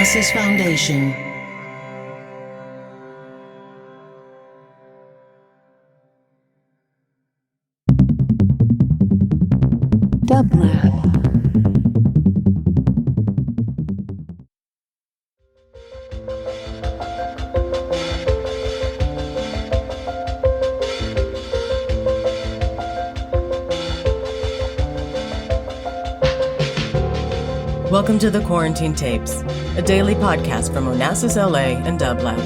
Onassis Foundation. Dublab. Welcome to the Quarantine Tapes, a daily podcast from Onassis LA and Dublab.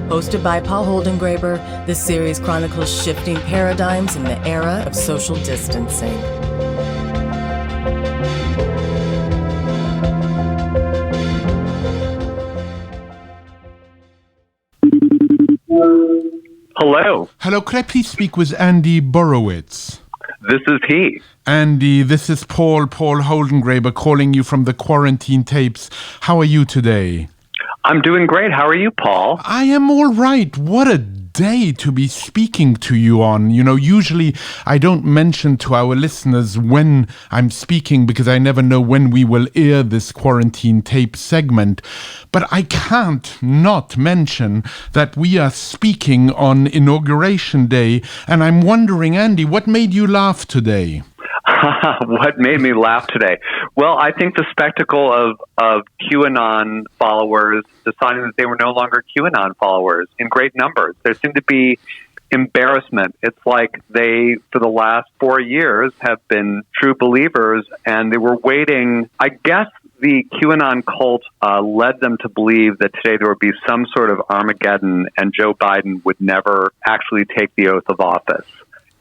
Hosted by Paul Holdengräber, this series chronicles shifting paradigms in the era of social distancing. Hello. Hello, could I please speak with Andy Borowitz? This is he. Andy, this is Paul Holdengräber calling you from the Quarantine Tapes. How are you today? I'm doing great. How are you, Paul? I am all right. What a day to be speaking to you on. You know, usually I don't mention to our listeners when I'm speaking because I never know when we will air this Quarantine Tape segment. But I can't not mention that we are speaking on Inauguration Day. And I'm wondering, Andy, what made you laugh today? What made me laugh today? Well, I think the spectacle of QAnon followers deciding that they were no longer QAnon followers in great numbers. There seemed to be embarrassment. It's like they, for the last 4 years, have been true believers, and they were waiting. I guess the QAnon cult led them to believe that today there would be some sort of Armageddon and Joe Biden would never actually take the oath of office.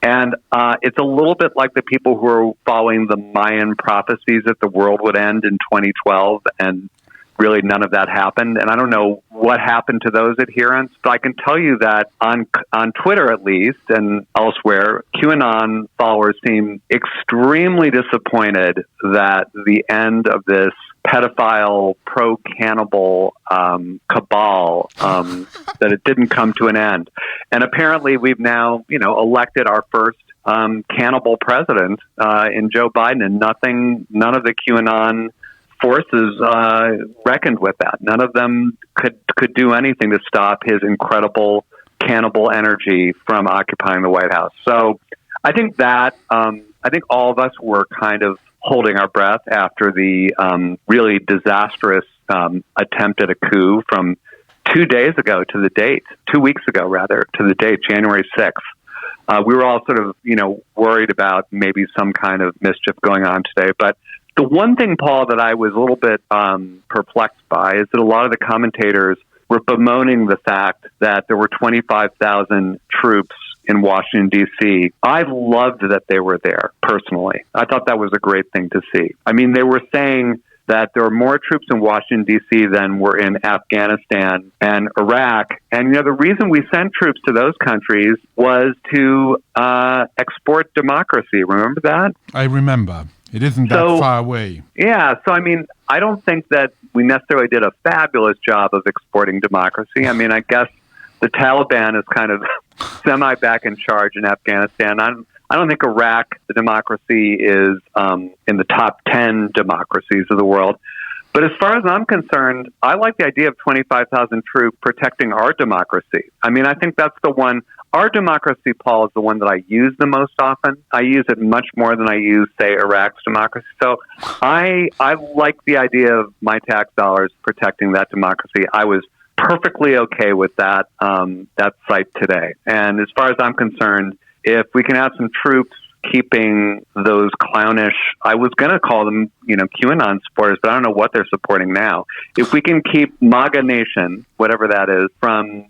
And it's a little bit like the people who are following the Mayan prophecies that the world would end in 2012, and really none of that happened. And I don't know what happened to those adherents, but I can tell you that on Twitter, at least, and elsewhere, QAnon followers seem extremely disappointed that the end of this pedophile, pro-cannibal cabal, that it didn't come to an end. And apparently we've now, elected our first cannibal president in Joe Biden, and none of the QAnon forces reckoned with that. None of them could do anything to stop his incredible cannibal energy from occupying the White House. So I think that, I think all of us were kind of holding our breath after the really disastrous attempt at a coup from 2 days ago to the date, 2 weeks ago, rather, to the date, January 6th. We were all sort of, worried about maybe some kind of mischief going on today. But the one thing, Paul, that I was a little bit perplexed by is that a lot of the commentators were bemoaning the fact that there were 25,000 troops in Washington, D.C. I loved that they were there, personally. I thought that was a great thing to see. I mean, they were saying that there were more troops in Washington, D.C. than were in Afghanistan and Iraq. And, the reason we sent troops to those countries was to export democracy. Remember that? I remember. It isn't that far away. Yeah. So, I mean, I don't think that we necessarily did a fabulous job of exporting democracy. I mean, I guess the Taliban is kind of semi back in charge in Afghanistan. I don't think Iraq, the democracy, is in the top 10 democracies of the world. But as far as I'm concerned, I like the idea of 25,000 troops protecting our democracy. I mean, I think that's the one. Our democracy, Paul, is the one that I use the most often. I use it much more than I use, say, Iraq's democracy. So I like the idea of my tax dollars protecting that democracy. I was perfectly okay with that site today. And as far as I'm concerned, if we can have some troops keeping those clownish, I was going to call them, QAnon supporters, but I don't know what they're supporting now. If we can keep MAGA Nation, whatever that is, from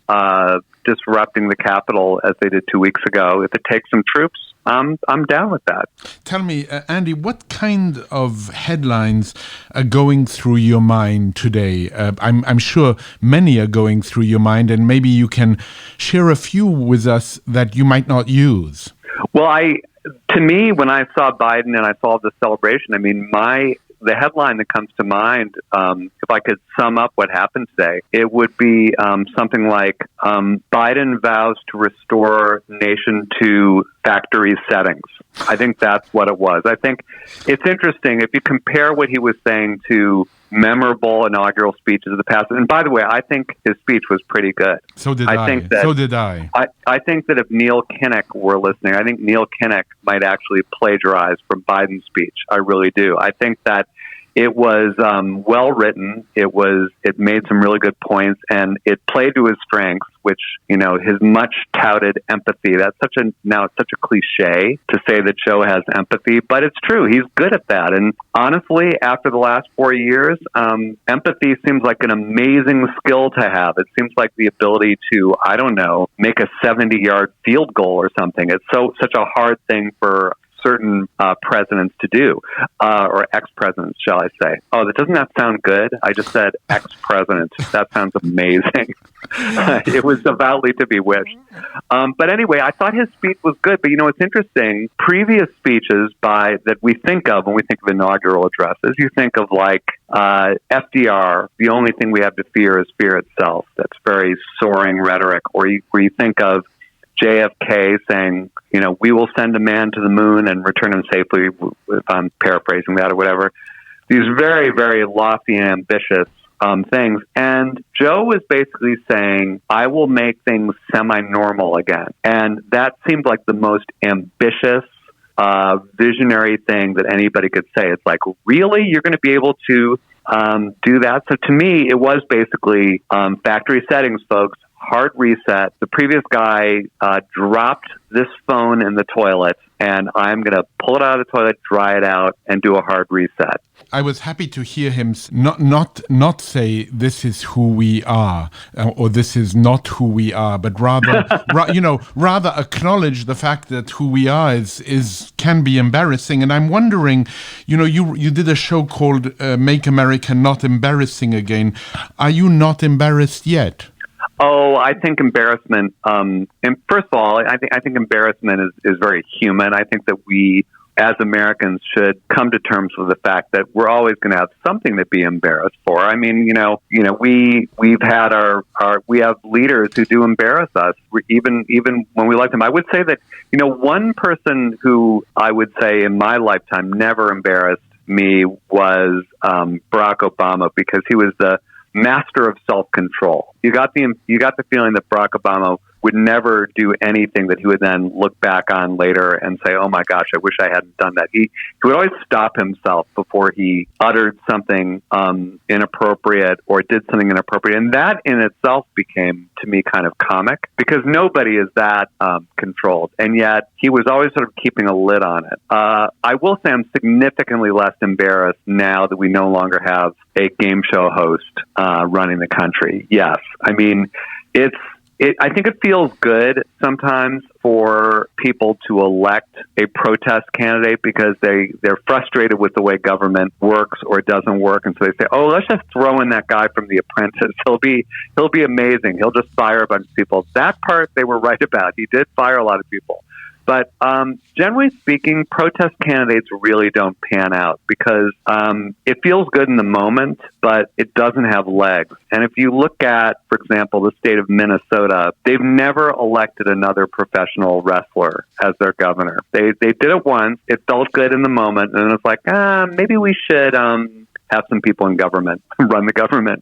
disrupting the Capitol as they did 2 weeks ago, if it takes some troops, I'm down with that. Tell me, Andy, what kind of headlines are going through your mind today? I'm sure many are going through your mind, and maybe you can share a few with us that you might not use. Well, to me, when I saw Biden and I saw the celebration, I mean, the headline that comes to mind, if I could sum up what happened today, it would be something like Biden vows to restore nation to factory settings. I think that's what it was. I think it's interesting if you compare what he was saying to memorable inaugural speeches of the past. And by the way, I think his speech was pretty good. So did I. I think that if Neil Kinnock were listening, I think Neil Kinnock might actually plagiarize from Biden's speech. I really do. I think that it was well written. It made some really good points, and it played to his strengths, which, you know, his much touted empathy. Now it's such a cliche to say that Joe has empathy, but it's true. He's good at that. And honestly, after the last 4 years, empathy seems like an amazing skill to have. It seems like the ability to, I don't know, make a 70-yard field goal or something. It's such a hard thing for certain presidents to do, or ex-presidents, shall I say. Oh, doesn't that sound good? I just said ex-president. That sounds amazing. It was devoutly to be wished. But anyway, I thought his speech was good. But you know, it's interesting. Previous speeches that we think of when we think of inaugural addresses, you think of like FDR, the only thing we have to fear is fear itself. That's very soaring rhetoric. Or you think of JFK saying, you know, we will send a man to the moon and return him safely, if I'm paraphrasing that or whatever. These very, very lofty and ambitious things. And Joe was basically saying, I will make things semi-normal again. And that seemed like the most ambitious, visionary thing that anybody could say. It's like, really? You're going to be able to do that? So to me, it was basically factory settings, folks. Hard reset. The previous guy dropped this phone in the toilet, and I'm going to pull it out of the toilet, dry it out, and do a hard reset. I was happy to hear him not say this is who we are, or this is not who we are, but rather rather acknowledge the fact that who we are can be embarrassing. And I'm wondering, you know, you did a show called Make America Not Embarrassing Again. Are you not embarrassed yet? Oh, I think embarrassment. And first of all, I think embarrassment is very human. I think that we, as Americans, should come to terms with the fact that we're always going to have something to be embarrassed for. I mean, we've had we have leaders who do embarrass us, even when we like them. I would say that, you know, one person who I would say in my lifetime never embarrassed me was Barack Obama, because he was the master of self-control. You got the feeling that Barack Obama would never do anything that he would then look back on later and say, oh my gosh, I wish I hadn't done that. He would always stop himself before he uttered something inappropriate or did something inappropriate. And that in itself became, to me, kind of comic, because nobody is that controlled. And yet he was always sort of keeping a lid on it. I will say I'm significantly less embarrassed now that we no longer have a game show host running the country. Yes. I mean, I think it feels good sometimes for people to elect a protest candidate because they're frustrated with the way government works or doesn't work, and so they say, "Oh, let's just throw in that guy from The Apprentice. He'll be amazing. He'll just fire a bunch of people." That part they were right about. He did fire a lot of people. But generally speaking, protest candidates really don't pan out because it feels good in the moment, but it doesn't have legs. And if you look at, for example, the state of Minnesota, they've never elected another professional wrestler as their governor. They did it once. It felt good in the moment. And it's like, maybe we should have some people in government run the government.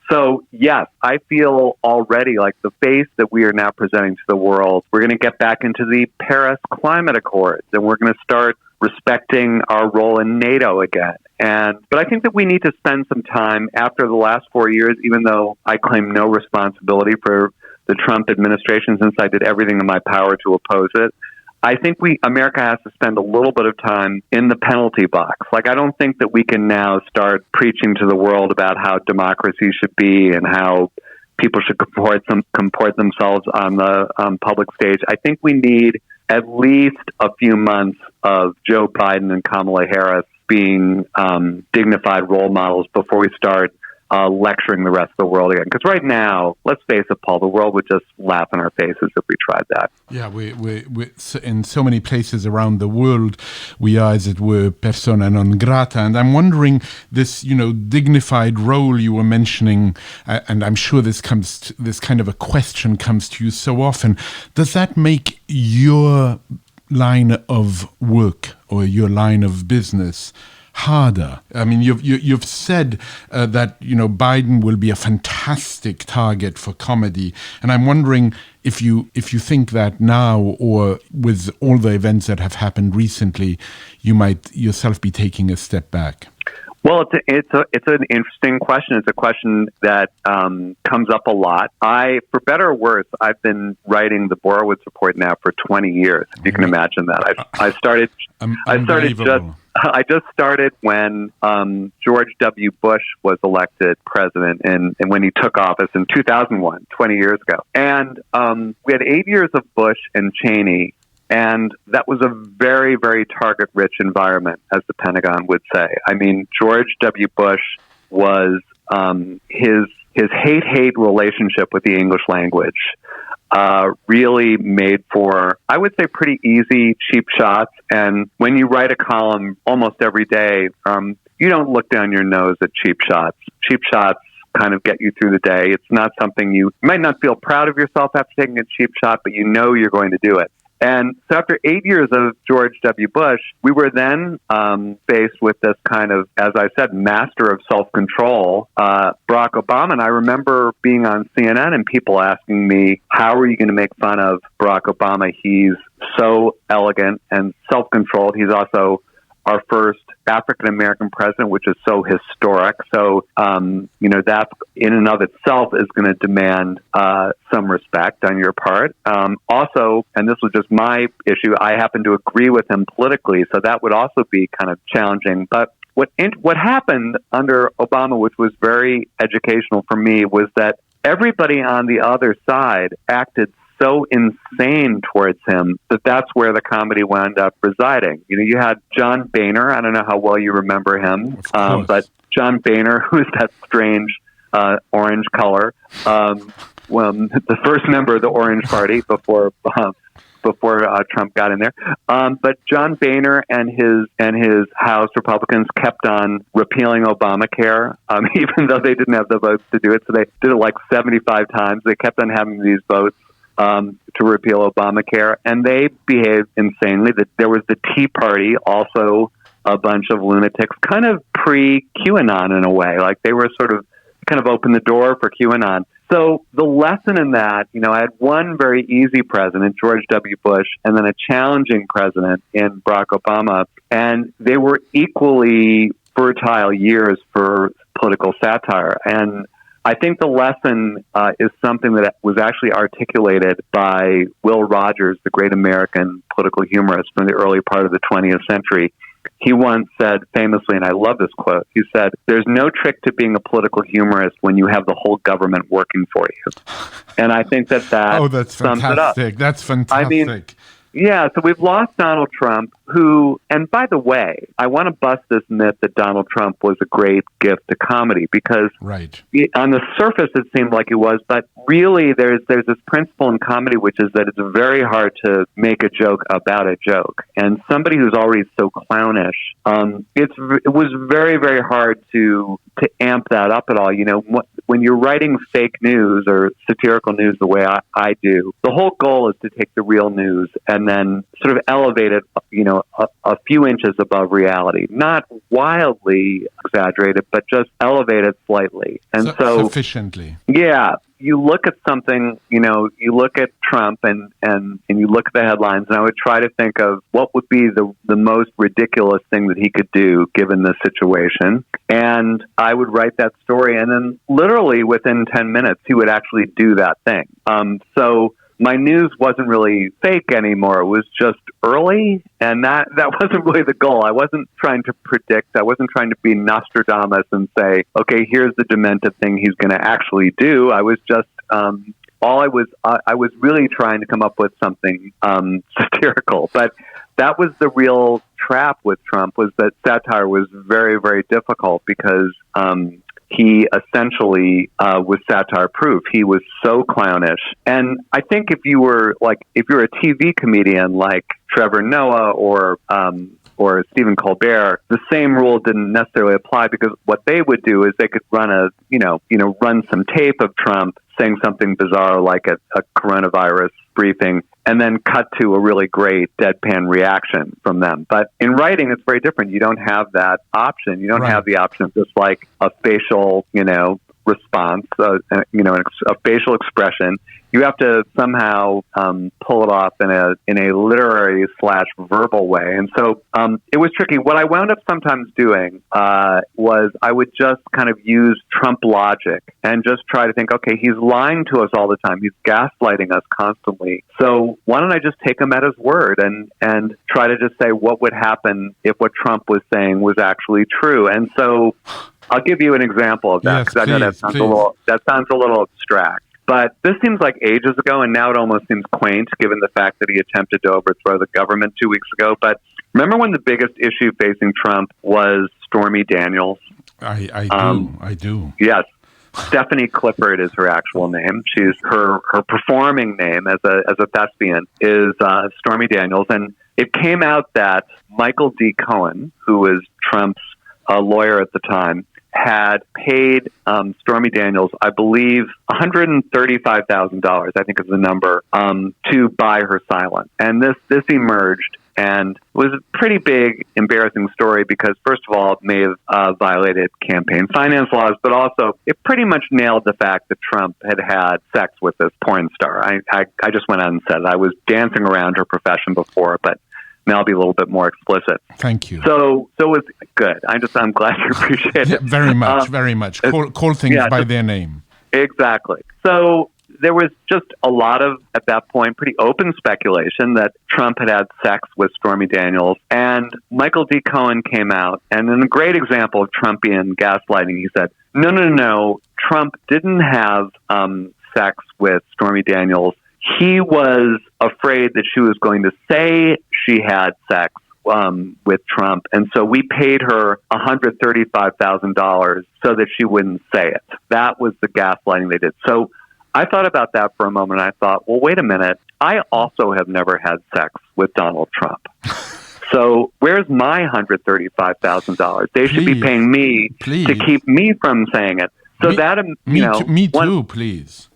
So, yes, I feel already like the face that we are now presenting to the world, we're going to get back into the Paris Climate Accords, and we're going to start respecting our role in NATO again. But I think that we need to spend some time after the last 4 years, even though I claim no responsibility for the Trump administration since I did everything in my power to oppose it. I think America has to spend a little bit of time in the penalty box. Like, I don't think that we can now start preaching to the world about how democracy should be and how people should comport themselves on the public stage. I think we need at least a few months of Joe Biden and Kamala Harris being dignified role models before we start lecturing the rest of the world again. Because right now, let's face it, Paul, the world would just laugh in our faces if we tried that. Yeah, we in so many places around the world, we are, as it were, persona non grata. And I'm wondering, this, dignified role you were mentioning, and I'm sure this kind of a question comes to you so often. Does that make your line of work or your line of business harder? I mean, you've said that Biden will be a fantastic target for comedy, and I'm wondering if you think that now, or with all the events that have happened recently, you might yourself be taking a step back. Well, it's an interesting question. It's a question that comes up a lot. For better or worse, I've been writing the Borowitz report now for 20 years. If you can imagine that. I just started when George W. Bush was elected president, and when he took office in 2001, 20 years ago. And we had 8 years of Bush and Cheney. And that was a very, very target-rich environment, as the Pentagon would say. I mean, George W. Bush was his hate-hate relationship with the English language really made for, I would say, pretty easy, cheap shots. And when you write a column almost every day, you don't look down your nose at cheap shots. Cheap shots kind of get you through the day. It's not something you might not feel proud of yourself after taking a cheap shot, but you know you're going to do it. And so after 8 years of George W. Bush, we were then faced with this kind of, as I said, master of self-control, Barack Obama. And I remember being on CNN and people asking me, how are you going to make fun of Barack Obama? He's so elegant and self-controlled. He's also our first African-American president, which is so historic. So, that in and of itself is going to demand some respect on your part. Also, and this was just my issue, I happen to agree with him politically, so that would also be kind of challenging. But what happened under Obama, which was very educational for me, was that everybody on the other side acted so insane towards him that's where the comedy wound up residing. You had John Boehner. I don't know how well you remember him, but John Boehner, who's that strange orange color, the first member of the Orange Party before Trump got in there. But John Boehner and his House Republicans kept on repealing Obamacare, even though they didn't have the votes to do it. So they did it like 75 times. They kept on having these votes to repeal Obamacare, and they behaved insanely. There was the Tea Party, also a bunch of lunatics, kind of pre-QAnon in a way. Like they were sort of kind of opened the door for QAnon. So the lesson in that, I had one very easy president, George W. Bush, and then a challenging president in Barack Obama, and they were equally fertile years for political satire. And I think the lesson is something that was actually articulated by Will Rogers, the great American political humorist from the early part of the 20th century. He once said famously, and I love this quote, he said, "There's no trick to being a political humorist when you have the whole government working for you." And I think that that's sums fantastic. it up. That's fantastic. I mean, yeah, so we've lost Donald Trump, who, and by the way, I want to bust this myth that Donald Trump was a great gift to comedy, because on the surface it seemed like he was, but really there's this principle in comedy, which is that it's very hard to make a joke about a joke. And somebody who's already so clownish, it was very, very hard to amp that up at all. When you're writing fake news or satirical news the way I do, the whole goal is to take the real news and then sort of elevate it, a few inches above reality. Not wildly exaggerated, but just elevate it slightly. And so sufficiently. Yeah. You look at something, you look at Trump and you look at the headlines, and I would try to think of what would be the most ridiculous thing that he could do given the situation. And I would write that story, and then literally within 10 minutes, he would actually do that thing. So my news wasn't really fake anymore. It was just early, and that wasn't really the goal. I wasn't trying to predict. I wasn't trying to be Nostradamus and say, okay, here's the demented thing he's going to actually do. I was just I was really trying to come up with something satirical. But that was the real trap with Trump, was that satire was very, very difficult because he essentially was satire-proof. He was so clownish. And I think if you're a TV comedian like Trevor Noah or Stephen Colbert, the same rule didn't necessarily apply, because what they would do is they could run some tape of Trump saying something bizarre like a coronavirus briefing and then cut to a really great deadpan reaction from them. But in writing, it's very different. You don't have that option. You don't have the option of just like a facial, response, a facial expression. You have to somehow pull it off in a literary / verbal way. And so it was tricky. What I wound up sometimes doing was I would just kind of use Trump logic and just try to think, okay, he's lying to us all the time. He's gaslighting us constantly. So why don't I just take him at his word and try to just say what would happen if what Trump was saying was actually true. And so I'll give you an example of that, because I know that sounds a little abstract. But this seems like ages ago, and now it almost seems quaint, given the fact that he attempted to overthrow the government 2 weeks ago. But remember when the biggest issue facing Trump was Stormy Daniels? I do. Yes. Stephanie Clifford is her actual name. She's her performing name as a thespian is Stormy Daniels. And it came out that Michael D. Cohen, who was Trump's lawyer at the time, had paid Stormy Daniels, I believe, $135,000, I think is the number, to buy her silence. And this emerged and was a pretty big, embarrassing story because, first of all, it may have violated campaign finance laws, but also it pretty much nailed the fact that Trump had sex with this porn star. I just went out and said it. I was dancing around her profession before, but now I'll be a little bit more explicit. Thank you. So it was good. I'm glad you appreciate it. Very much, very much. Call things by their name. Exactly. So there was just a lot of, at that point, pretty open speculation that Trump had sex with Stormy Daniels. And Michael D. Cohen came out, and in a great example of Trumpian gaslighting, he said, no, Trump didn't have sex with Stormy Daniels. He was afraid that she was going to say she had sex with Trump, and so we paid her $135,000 so that she wouldn't say it. That was the gaslighting they did. So I thought about that for a moment, and I thought, well, wait a minute. I also have never had sex with Donald Trump. So where's my $135,000? They should be paying me to keep me from saying it. So me too, please.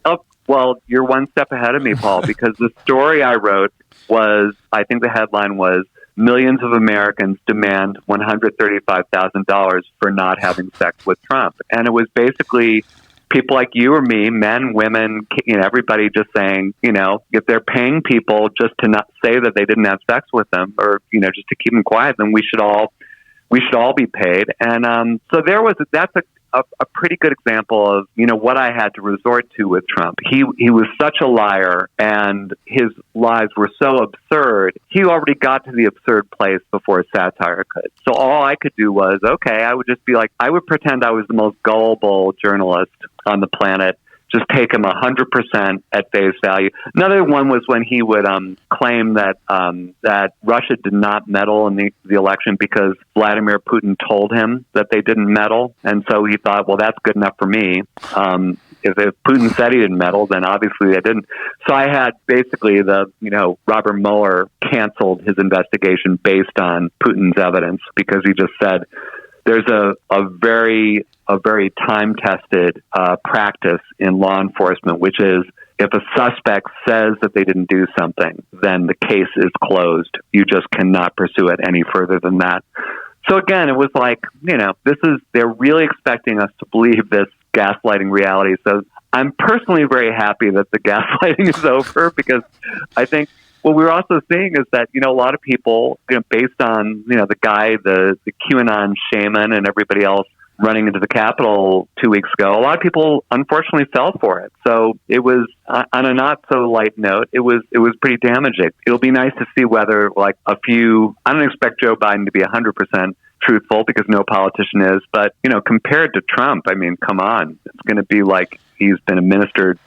Well, you're one step ahead of me, Paul, because the story I wrote was, I think the headline was, millions of Americans demand $135,000 for not having sex with Trump. And it was basically people like you or me, men, women, everybody just saying, if they're paying people just to not say that they didn't have sex with them or, just to keep them quiet, then we should all be paid. And so that's a pretty good example of, what I had to resort to with Trump. He was such a liar and his lies were so absurd. He already got to the absurd place before satire could. So all I could do was, okay, I would just be like, I would pretend I was the most gullible journalist on the planet, just take him 100% at face value. Another one was when he would claim that Russia did not meddle in the election because Vladimir Putin told him that they didn't meddle, and so he thought, well, that's good enough for me. If Putin said he didn't meddle, then obviously they didn't. So I had basically Robert Mueller canceled his investigation based on Putin's evidence because he just said there's a very time-tested practice in law enforcement, which is if a suspect says that they didn't do something, then the case is closed. You just cannot pursue it any further than that. So again, it was like, they're really expecting us to believe this gaslighting reality. So I'm personally very happy that the gaslighting is over because I think what we're also seeing is that, a lot of people, based on, the guy, the QAnon shaman and everybody else running into the Capitol 2 weeks ago, a lot of people unfortunately fell for it. So it was, on a not so light note, it was pretty damaging. It'll be nice to see whether I don't expect Joe Biden to be 100% truthful because no politician is, but, compared to Trump, I mean, come on, it's going to be like he's been administered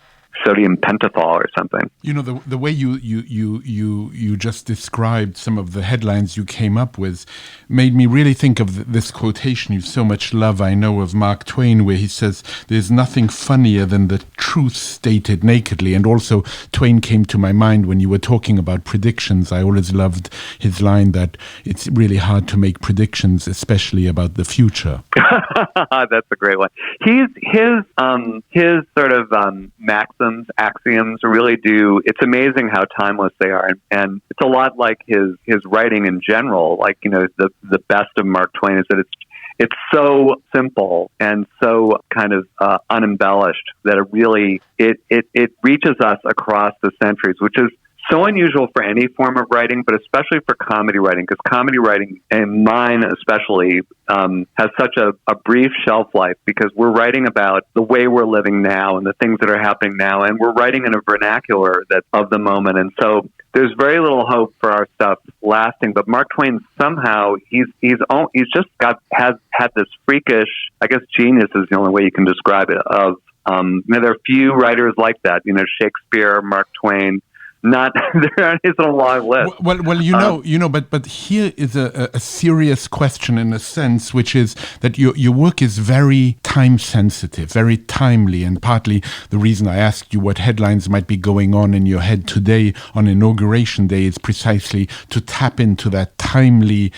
sodium pentothal or something. The way you just described some of the headlines you came up with made me really think of this quotation you so much love, I know, of Mark Twain, where he says, there's nothing funnier than the truth stated nakedly. And also Twain came to my mind when you were talking about predictions. I always loved his line that it's really hard to make predictions, especially about the future. That's a great one. His sort of maxim maxims, axioms really do. It's amazing how timeless they are, and it's a lot like his writing in general. Like, you know, the best of Mark Twain is that it's so simple and so kind of unembellished that it reaches us across the centuries, which is so unusual for any form of writing, but especially for comedy writing, because comedy writing, and mine especially, has such a brief shelf life, because we're writing about the way we're living now and the things that are happening now, and we're writing in a vernacular that's of the moment. And so there's very little hope for our stuff lasting. But Mark Twain, somehow, he's just has had this freakish, I guess genius is the only way you can describe it, of, you know, there are few writers like that, you know, Shakespeare, Mark Twain. Not there isn't a long list. Well, but here is a serious question in a sense, which is that your work is very time sensitive, very timely, and partly the reason I asked you what headlines might be going on in your head today on Inauguration Day is precisely to tap into that timely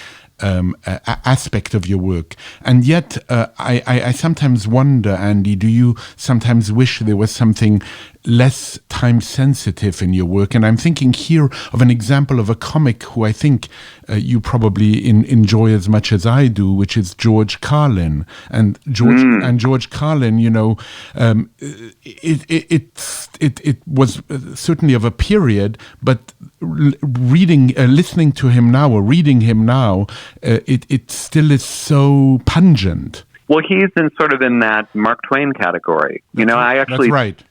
aspect of your work. And yet, I sometimes wonder, Andy, do you sometimes wish there was something less time sensitive in your work? And I'm thinking here of an example of a comic who I think you probably enjoy as much as I do, which is George Carlin. And George Carlin, you know, it was certainly of a period, but listening to him now or reading him now, it still is so pungent. Well, he's in that Mark Twain category. You know, That's right.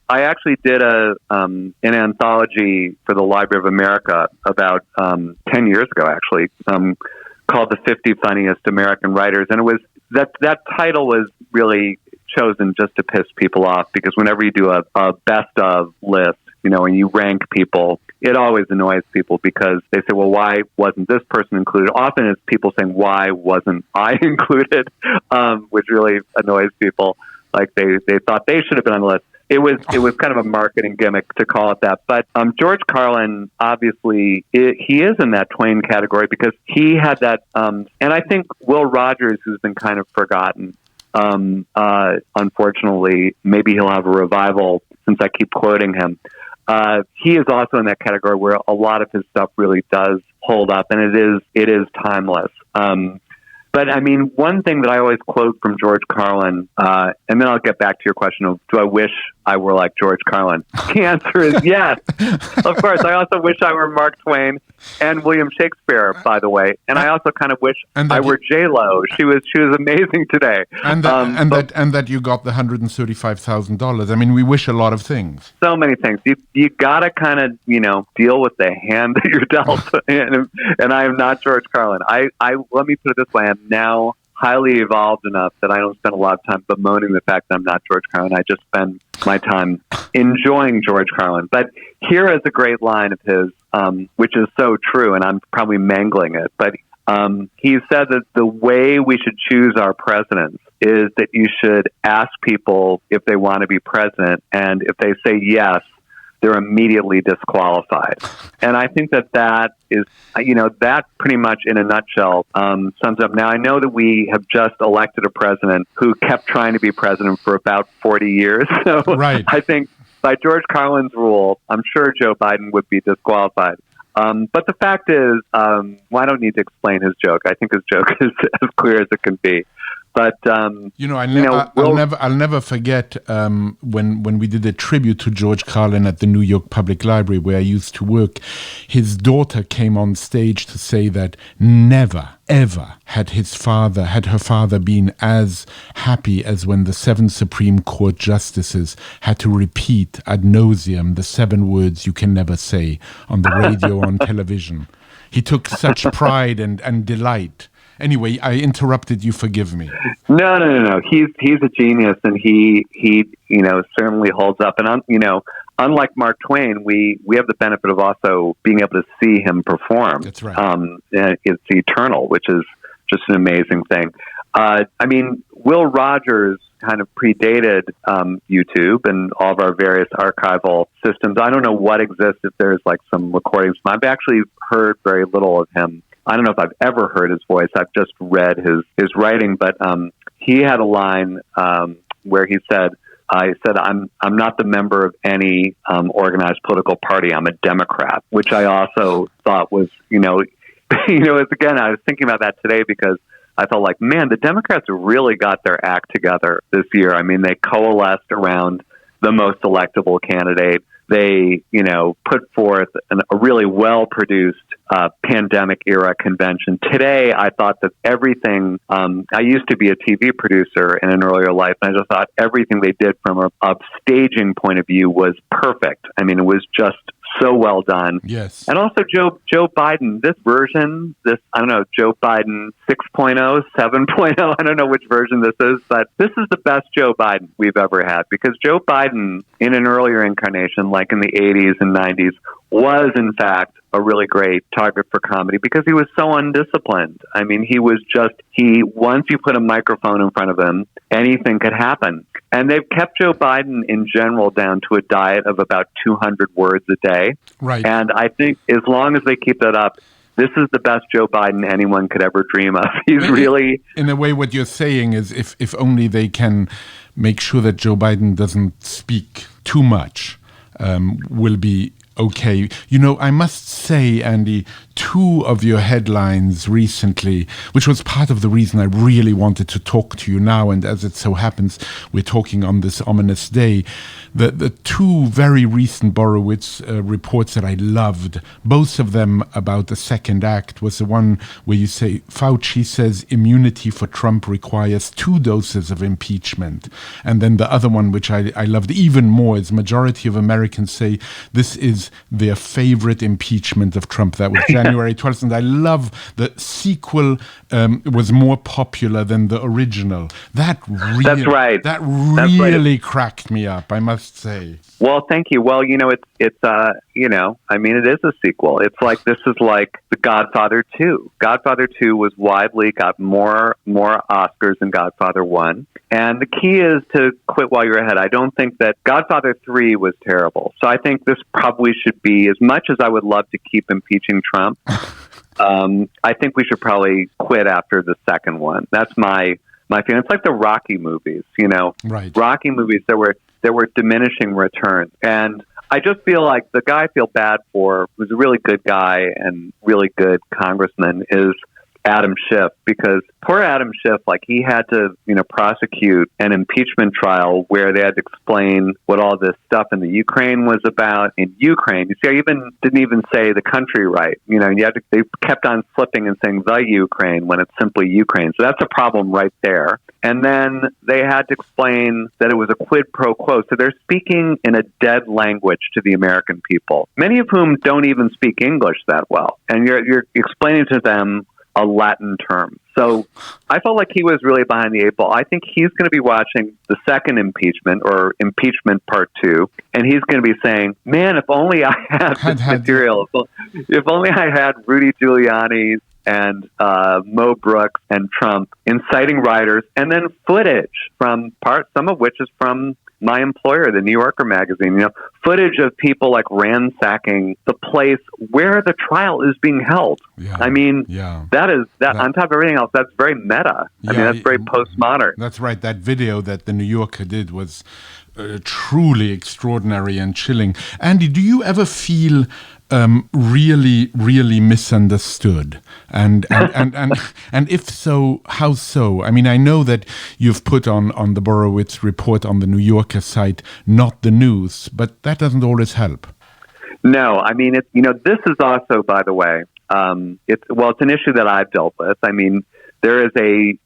I actually did an anthology for the Library of America about 10 years ago, actually, called The 50 Funniest American Writers. And it was that title was really chosen just to piss people off, because whenever you do a best of list, you know, and you rank people, it always annoys people, because they say, well, why wasn't this person included? Often it's people saying, why wasn't I included? Which really annoys people. Like they thought they should have been on the list. It was kind of a marketing gimmick to call it that. But George Carlin, obviously, he is in that Twain category, because he had that. And I think Will Rogers, who's been kind of forgotten, unfortunately, maybe he'll have a revival since I keep quoting him. He is also in that category where a lot of his stuff really does hold up, and it is timeless. But I mean, one thing that I always quote from George Carlin, and then I'll get back to your question of, do I wish I were like George Carlin? The answer is yes. Of course, I also wish I were Mark Twain and William Shakespeare, by the way. And I also kind of wish I were J-Lo. She was amazing today. And that you got the $135,000. I mean, we wish a lot of things. So many things. You gotta kind of, you know, deal with the hand that you're dealt. and I am not George Carlin. I let me put it this way: I'm now highly evolved enough that I don't spend a lot of time bemoaning the fact that I'm not George Carlin. I just spend my time enjoying George Carlin. But here is a great line of his, which is so true, and I'm probably mangling it. But he said that the way we should choose our presidents is that you should ask people if they want to be president, and if they say yes, they're immediately disqualified. And I think that is, you know, that pretty much in a nutshell sums up. Now, I know that we have just elected a president who kept trying to be president for about 40 years. So right. I think by George Carlin's rule, I'm sure Joe Biden would be disqualified. But the fact is, well, I don't need to explain his joke. I think his joke is as clear as it can be. But I'll never forget when we did a tribute to George Carlin at the New York Public Library, where I used to work. His daughter came on stage to say that never, ever had her father been as happy as when the 7 Supreme Court justices had to repeat ad nauseum the 7 words you can never say on the radio or on television. He took such pride and delight. Anyway, I interrupted you. Forgive me. No. He's a genius, and he you know, certainly holds up. And you know, unlike Mark Twain, we have the benefit of also being able to see him perform. That's right. It's eternal, which is just an amazing thing. I mean, Will Rogers kind of predated YouTube and all of our various archival systems. I don't know what exists, if there's like some recordings. I've actually heard very little of him. I don't know if I've ever heard his voice. I've just read his writing, but he had a line where he said, I said, I'm not the member of any organized political party. I'm a Democrat, which I also thought was, it's, again, I was thinking about that today because I felt like, man, the Democrats really got their act together this year. I mean, they coalesced around the most electable candidate. They, put forth a really well-produced pandemic-era convention. Today, I thought that everything, I used to be a TV producer in an earlier life, and I just thought everything they did from a staging point of view was perfect. I mean, it was just so well done. Yes. And also Joe Biden, this version, Joe Biden 6.0, 7.0, I don't know which version this is, but this is the best Joe Biden we've ever had, because Joe Biden in an earlier incarnation, like in the 80s and 90s, was in fact a really great target for comedy because he was so undisciplined. I mean, once you put a microphone in front of him, anything could happen. And they've kept Joe Biden in general down to a diet of about 200 words a day. Right. And I think as long as they keep that up, this is the best Joe Biden anyone could ever dream of. He's really... In a way, what you're saying is if only they can make sure that Joe Biden doesn't speak too much, will be okay. I must say, Andy, two of your headlines recently, which was part of the reason I really wanted to talk to you now, and as it so happens, we're talking on this ominous day, the two very recent Borowitz reports that I loved, both of them about the second act, was the one where you say, Fauci says immunity for Trump requires 2 doses of impeachment. And then the other one, which I loved even more, is majority of Americans say this is their favorite impeachment of Trump. That was January 12th. And I love the sequel was more popular than the original. That's right. That really cracked me up, I must say. Well, thank you. Well, it is a sequel. It's like, this is like The Godfather 2. Godfather 2 was got more Oscars than Godfather 1. And the key is to quit while you're ahead. I don't think that Godfather 3 was terrible. So I think this probably should be, as much as I would love to keep impeaching Trump, I think we should probably quit after the second one. That's my feeling. It's like the Rocky movies, Right. Rocky movies, there were diminishing returns. And I just feel like the guy I feel bad for, who's a really good guy and really good congressman, is Adam Schiff, because poor Adam Schiff, he had to, prosecute an impeachment trial where they had to explain what all this stuff in the Ukraine was about. In Ukraine, you see, I didn't even say the country right. They kept on slipping and saying the Ukraine when it's simply Ukraine. So that's a problem right there. And then they had to explain that it was a quid pro quo. So they're speaking in a dead language to the American people, many of whom don't even speak English that well. And you're explaining to them a Latin term. So I felt like he was really behind the 8 ball. I think he's going to be watching the second impeachment, or impeachment part 2, and he's going to be saying, man, if only I had material, if only I had Rudy Giuliani and Mo Brooks and Trump inciting rioters, and then footage from some of which is from my employer, the New Yorker magazine, footage of people ransacking the place where the trial is being held. Yeah. I mean, that on top of everything else, that's very meta. I mean, that's very postmodern. That's right. That video that the New Yorker did was truly extraordinary and chilling. Andy, do you ever feel really, really misunderstood? And if so, how so? I mean, I know that you've put on the Borowitz report on the New Yorker site, not the news, but that doesn't always help. No, I mean, this is also, by the way, it's an issue that I've dealt with. I mean, there's a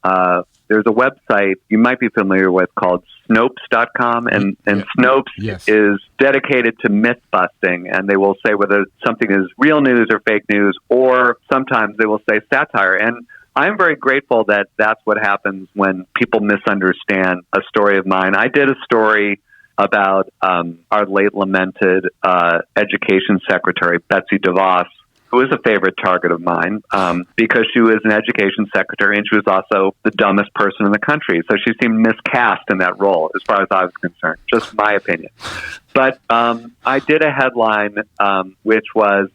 website you might be familiar with called Snopes.com, and Snopes is dedicated to myth-busting, and they will say whether something is real news or fake news, or sometimes they will say satire. And I'm very grateful that that's what happens when people misunderstand a story of mine. I did a story about our late lamented education secretary, Betsy DeVos, who was a favorite target of mine because she was an education secretary and she was also the dumbest person in the country. So she seemed miscast in that role as far as I was concerned, just my opinion. But I did a headline which was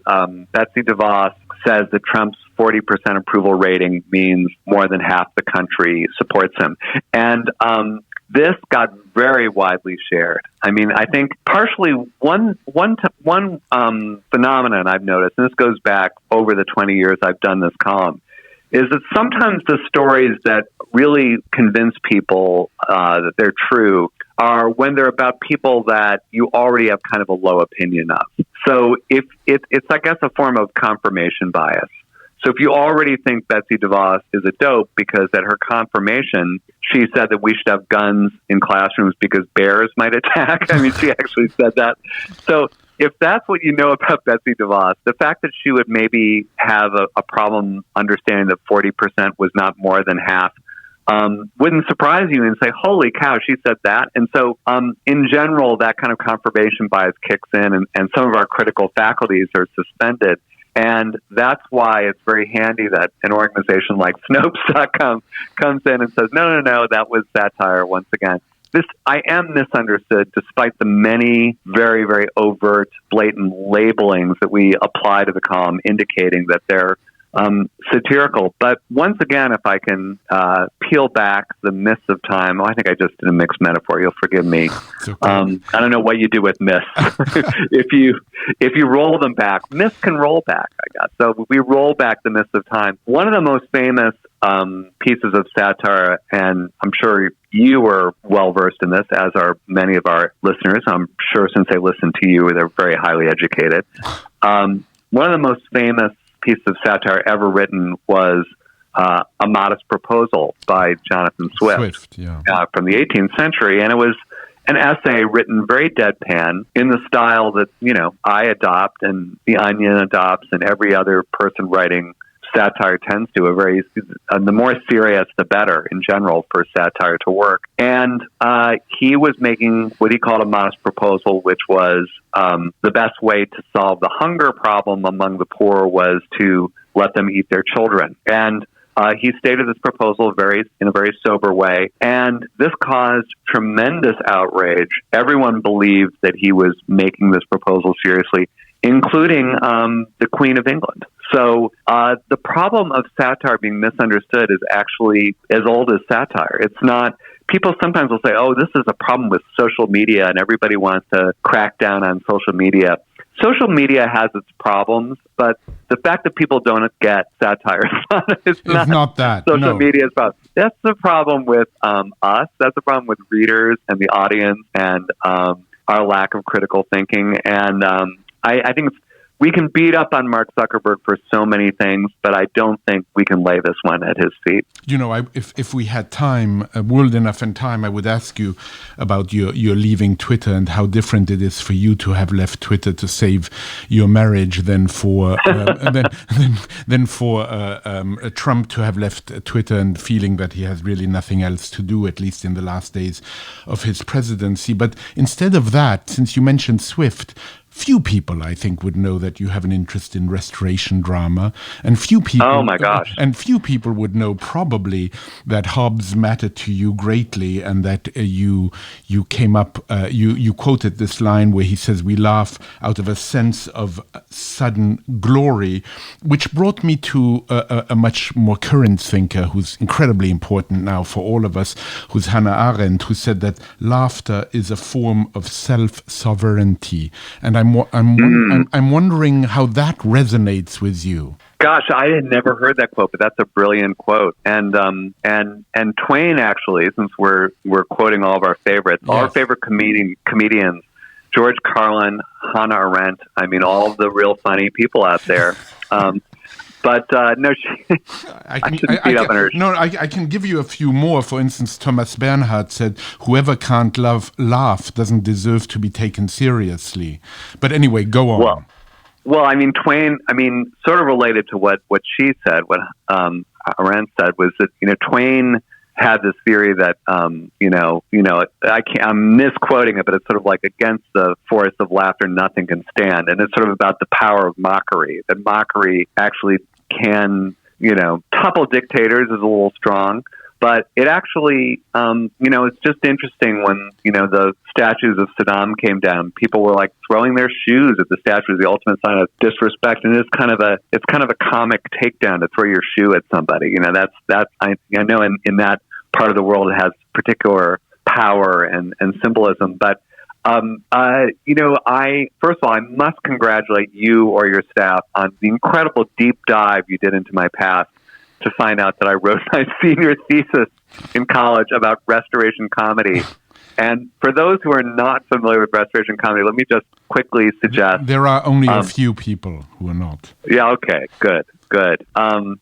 Betsy DeVos says that Trump's 40% approval rating means more than half the country supports him. And this got very widely shared. I mean, I think partially one phenomenon I've noticed, and this goes back over the 20 years I've done this column, is that sometimes the stories that really convince people that they're true are when they're about people that you already have kind of a low opinion of. So if it's, I guess, a form of confirmation bias. So if you already think Betsy DeVos is a dope because at her confirmation, she said that we should have guns in classrooms because bears might attack. I mean, she actually said that. So if that's what you know about Betsy DeVos, the fact that she would maybe have a problem understanding that 40% was not more than half wouldn't surprise you and say, holy cow, she said that. And so in general, that kind of confirmation bias kicks in and some of our critical faculties are suspended. And that's why it's very handy that an organization like Snopes.com comes in and says, no, that was satire once again. I am misunderstood despite the many very, very overt, blatant labelings that we apply to the column indicating that they're satirical. But once again, if I can peel back the myths of time, I think I just did a mixed metaphor. You'll forgive me. Okay. I don't know what you do with myths. If you roll them back, myths can roll back, I guess. So we roll back the myths of time. One of the most famous pieces of satire, and I'm sure you were well versed in this, as are many of our listeners. I'm sure since they listen to you, they're very highly educated. One of the most famous piece of satire ever written was A Modest Proposal by Jonathan Swift from the 18th century. And it was an essay written very deadpan in the style that, I adopt and The Onion adopts and every other person writing satire tends to. The more serious, the better in general for satire to work. And he was making what he called a modest proposal, which was the best way to solve the hunger problem among the poor was to let them eat their children. And he stated this proposal in a very sober way, and this caused tremendous outrage. Everyone believed that he was making this proposal seriously, including the Queen of England. So the problem of satire being misunderstood is actually as old as satire. It's not. People sometimes will say, oh, this is a problem with social media and everybody wants to crack down on social media. Social media has its problems, but the fact that people don't get satire is not that. Social media's problem. That's the problem with us. That's the problem with readers and the audience and our lack of critical thinking. And I think we can beat up on Mark Zuckerberg for so many things, but I don't think we can lay this one at his feet. If we had time, world enough and time, I would ask you about your leaving Twitter and how different it is for you to have left Twitter to save your marriage than for than for Trump to have left Twitter and feeling that he has really nothing else to do, at least in the last days of his presidency. But instead of that, since you mentioned Swift, few people, I think, would know that you have an interest in restoration drama, and few people. Oh my gosh! And few people would know probably that Hobbes mattered to you greatly, and that you came up. You quoted this line where he says, "We laugh out of a sense of sudden glory," which brought me to a much more current thinker who's incredibly important now for all of us, who's Hannah Arendt, who said that laughter is a form of self-sovereignty, and I'm wondering how that resonates with you. Gosh, I had never heard that quote, but that's a brilliant quote. And Twain, actually, since we're quoting all of our favorites, all our favorite comedians, George Carlin, Hannah Arendt, I mean, all of the real funny people out there. But no, I shouldn't beat up on her. No, I can give you a few more. For instance, Thomas Bernhard said, "Whoever can't laugh doesn't deserve to be taken seriously." But anyway, go on. Well, I mean, Twain. I mean, sort of related to what she said. What Arendt said was that Twain had this theory that I'm misquoting it, but it's sort of like against the force of laughter, nothing can stand, and it's sort of about the power of mockery. That mockery actually can, topple dictators is a little strong, but it actually, it's just interesting when the statues of Saddam came down. People were like throwing their shoes at the statue, the ultimate sign of disrespect, and it's kind of a comic takedown to throw your shoe at somebody. I know in that part of the world it has particular power and symbolism. But first of all, I must congratulate you or your staff on the incredible deep dive you did into my past to find out that I wrote my senior thesis in college about Restoration comedy. And for those who are not familiar with Restoration comedy, let me just quickly suggest... There are only a few people who are not. Yeah, okay, good.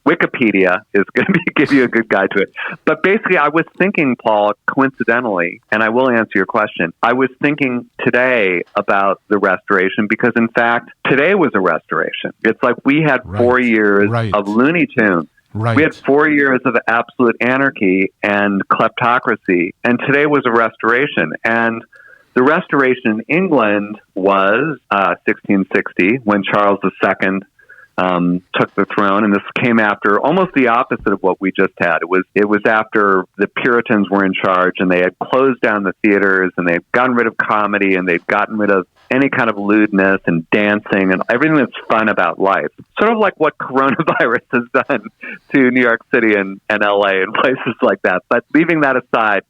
Wikipedia is going to give you a good guide to it. But basically, I was thinking, Paul, coincidentally, and I will answer your question, I was thinking today about the Restoration because, in fact, today was a restoration. It's like we had 4 years of Looney Tunes. Right. We had 4 years of absolute anarchy and kleptocracy, and today was a restoration. And the restoration in England was 1660, when Charles II took the throne, and this came after almost the opposite of what we just had. It was after the Puritans were in charge, and they had closed down the theaters, and they'd gotten rid of comedy, and they'd gotten rid of any kind of lewdness and dancing and everything that's fun about life. Sort of like what coronavirus has done to New York City and LA and places like that. But leaving that aside,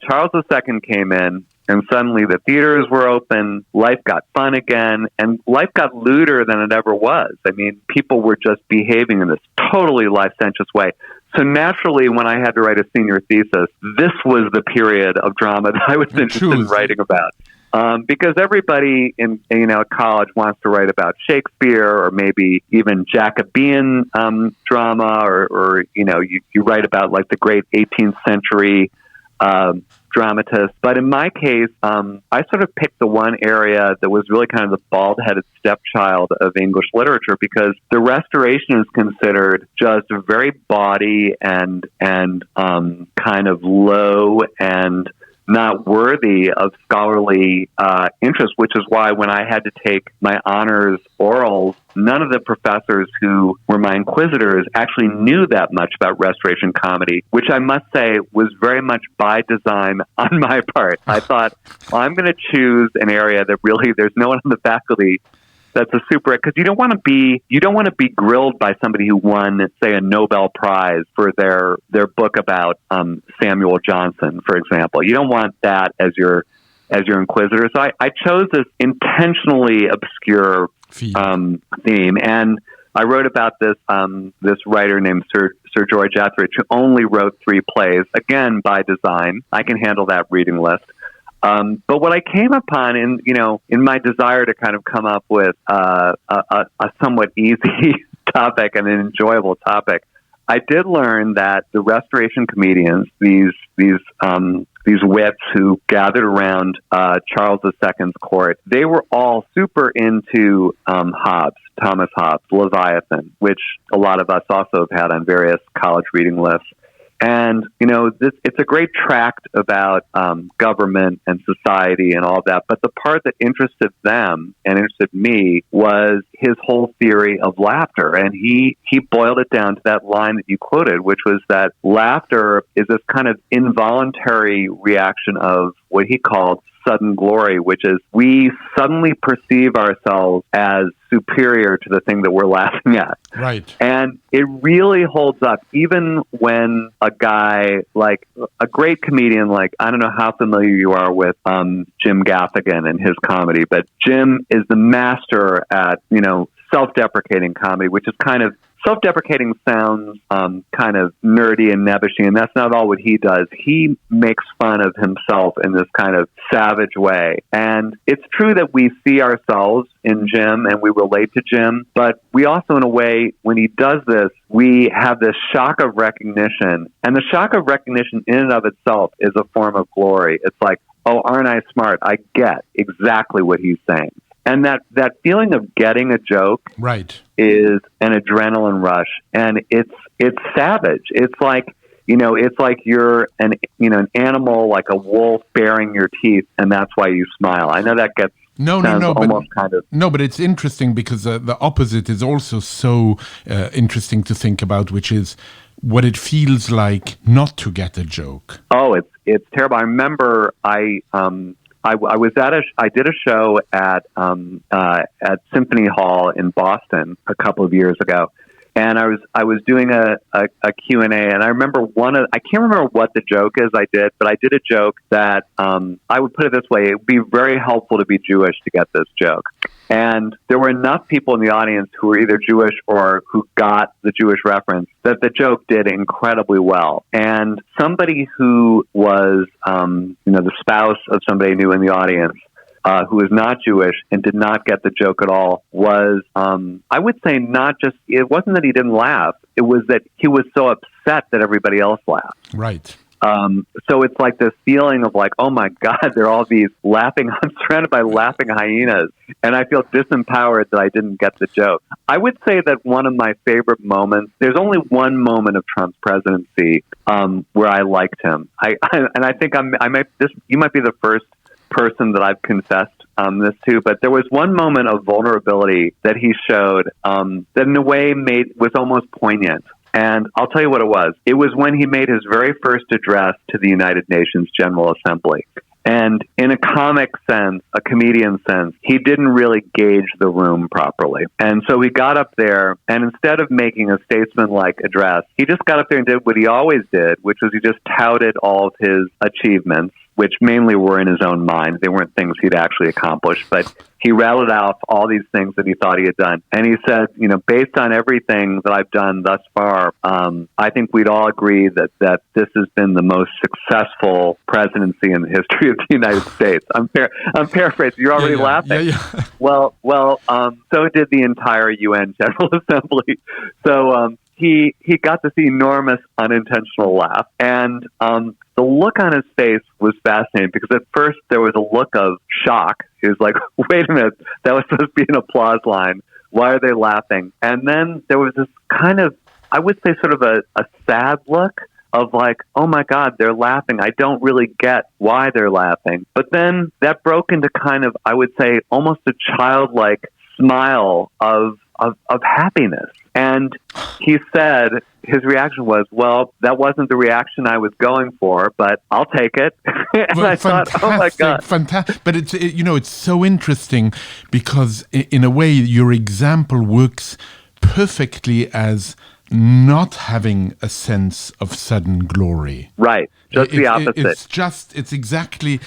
Charles II came in, and suddenly the theaters were open, life got fun again, and life got lewder than it ever was. I mean, people were just behaving in this totally licentious way. So naturally, when I had to write a senior thesis, this was the period of drama that I was interested in writing about. Because everybody in college wants to write about Shakespeare or maybe even Jacobean drama, or you write about like the great 18th century dramatist. But in my case, I sort of picked the one area that was really kind of the bald-headed stepchild of English literature, because the Restoration is considered just very bawdy and kind of low and not worthy of scholarly interest, which is why when I had to take my honors orals, none of the professors who were my inquisitors actually knew that much about Restoration comedy, which I must say was very much by design on my part. I thought, well, I'm going to choose an area that really there's no one on the faculty that's a super, because you don't want to be grilled by somebody who won, say, a Nobel Prize for their book about Samuel Johnson, for example. You don't want that as your inquisitor. So I chose this intentionally obscure theme, and I wrote about this writer named Sir George Etheridge, who only wrote 3 plays, again by design. I can handle that reading list. But what I came upon in my desire to kind of come up with a somewhat easy topic and an enjoyable topic, I did learn that the Restoration comedians, these wits who gathered around Charles II's court, they were all super into Thomas Hobbes, Leviathan, which a lot of us also have had on various college reading lists. And, it's a great tract about government and society and all that. But the part that interested them and interested me was his whole theory of laughter. And he boiled it down to that line that you quoted, which was that laughter is this kind of involuntary reaction of what he called sudden glory, which is we suddenly perceive ourselves as superior to the thing that we're laughing at. Right. And it really holds up, even when a guy, like a great comedian, like, I don't know how familiar you are with Jim Gaffigan and his comedy, but Jim is the master at, self-deprecating comedy, which is kind of, self-deprecating sounds kind of nerdy and nebbishy, and that's not all what he does. He makes fun of himself in this kind of savage way. And it's true that we see ourselves in Jim and we relate to Jim, but we also, in a way, when he does this, we have this shock of recognition. And the shock of recognition in and of itself is a form of glory. It's like, oh, aren't I smart? I get exactly what he's saying. And that feeling of getting a joke is an adrenaline rush, and it's savage. It's like you're an animal, like a wolf baring your teeth, and that's why you smile. I know that gets but it's interesting because the opposite is also so interesting to think about, which is what it feels like not to get a joke. Oh, it's terrible. I remember I did a show at Symphony Hall in Boston a couple of years ago, and I was doing a Q&A, and I remember I can't remember what the joke is I did, but I did a joke that I would put it this way: it would be very helpful to be Jewish to get this joke. And there were enough people in the audience who were either Jewish or who got the Jewish reference that the joke did incredibly well. And somebody who was, the spouse of somebody new in the audience, who was not Jewish and did not get the joke at all, was, I would say it wasn't that he didn't laugh, it was that he was so upset that everybody else laughed. Right. So it's like this feeling of like, oh my God, there are all these laughing, I'm surrounded by laughing hyenas, and I feel disempowered that I didn't get the joke. I would say that one of my favorite moments, there's only one moment of Trump's presidency where I liked him. And I think you might be the first person that I've confessed this to, but there was one moment of vulnerability that he showed that in a way was almost poignant. And I'll tell you what it was. It was when he made his very first address to the United Nations General Assembly. And in a comic sense, a comedian sense, he didn't really gauge the room properly. And so he got up there, and instead of making a statesman-like address, he just got up there and did what he always did, which was he just touted all of his achievements, which mainly were in his own mind. They weren't things he'd actually accomplished, but he rattled out all these things that he thought he had done. And he said, based on everything that I've done thus far, I think we'd all agree that this has been the most successful presidency in the history of the United States. I'm paraphrasing. You're already laughing. Yeah. Well, so did the entire UN General Assembly. So he got this enormous unintentional laugh. And the look on his face was fascinating because at first there was a look of shock. He was like, wait a minute, that was supposed to be an applause line. Why are they laughing? And then there was this kind of, I would say sort of a sad look of like, oh my God, they're laughing. I don't really get why they're laughing. But then that broke into kind of, I would say, almost a childlike smile of happiness. And he said his reaction was, well, that wasn't the reaction I was going for, but I'll take it. And I thought, oh my God. Fantastic. But it's so interesting because in a way your example works perfectly as not having a sense of sudden glory. Right. Just the opposite. It's exactly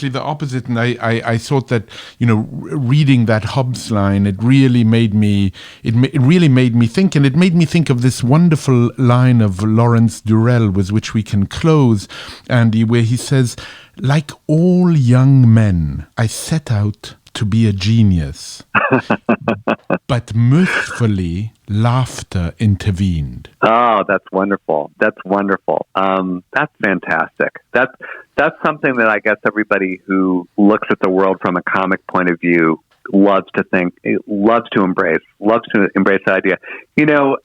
the opposite. And I thought that, reading that Hobbes line, it really made me think, and it made me think of this wonderful line of Lawrence Durrell with which we can close, Andy, where he says, like all young men, I set out to be a genius, but mirthfully laughter intervened. Oh, that's wonderful. That's wonderful. That's fantastic. That's something that I guess everybody who looks at the world from a comic point of view loves to embrace the idea.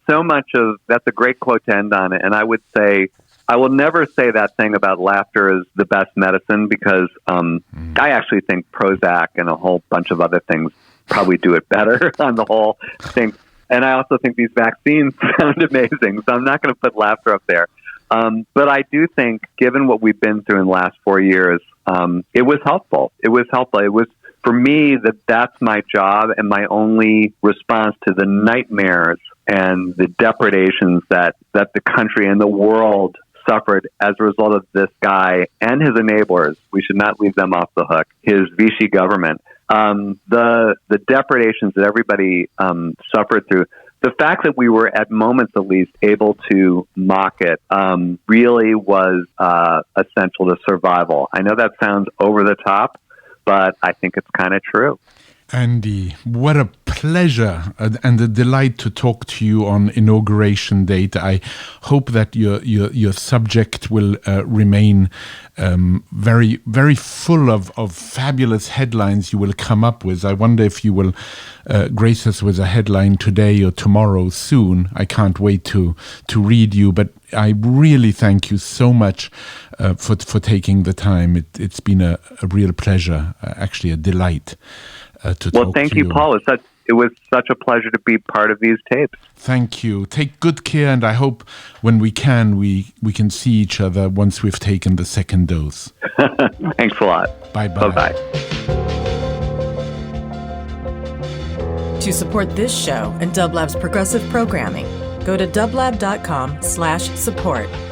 So much of that's a great quote to end on it. And I would say, I will never say that thing about laughter is the best medicine because I actually think Prozac and a whole bunch of other things probably do it better on the whole thing. And I also think these vaccines sound amazing, so I'm not going to put laughter up there. But I do think, given what we've been through in the last 4 years, it was helpful. It was, for me, that's my job and my only response to the nightmares and the depredations that the country and the world suffered as a result of this guy and his enablers. We should not leave them off the hook. His Vichy government. The depredations that everybody suffered through. The fact that we were at moments at least able to mock it really was essential to survival. I know that sounds over the top, but I think it's kind of true. Andy, what a pleasure and a delight to talk to you on Inauguration Date. I hope that your subject will remain very, very full of fabulous headlines you will come up with. I wonder if you will grace us with a headline today or tomorrow soon. I can't wait to read you, but I really thank you so much for taking the time. It's been a real pleasure, actually a delight. Well, thank you, Paul. It was such a pleasure to be part of these tapes. Thank you. Take good care, and I hope when we can see each other once we've taken the second dose. Thanks a lot. Bye-bye. Bye-bye. To support this show and Dublab's progressive programming, go to dublab.com/support.